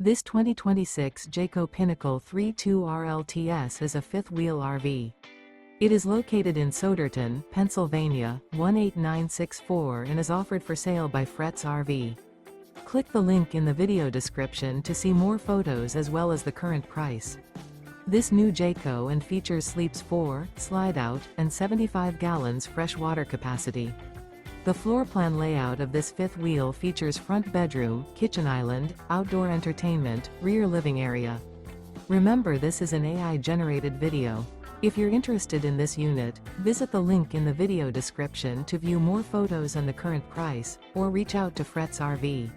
This 2026 Jayco Pinnacle 32RLTS is a fifth-wheel RV. It is located in Souderton, Pennsylvania, 18964 and is offered for sale by Fretz RV. Click the link in the video description to see more photos as well as the current price. This new Jayco and features sleeps 4, slide-out, and 75 gallons fresh water capacity. The floor plan layout of this fifth wheel features front bedroom, kitchen island, outdoor entertainment, rear living area. Remember, this is an AI-generated video. If you're interested in this unit, visit the link in the video description to view more photos and the current price, or reach out to Fretz RV.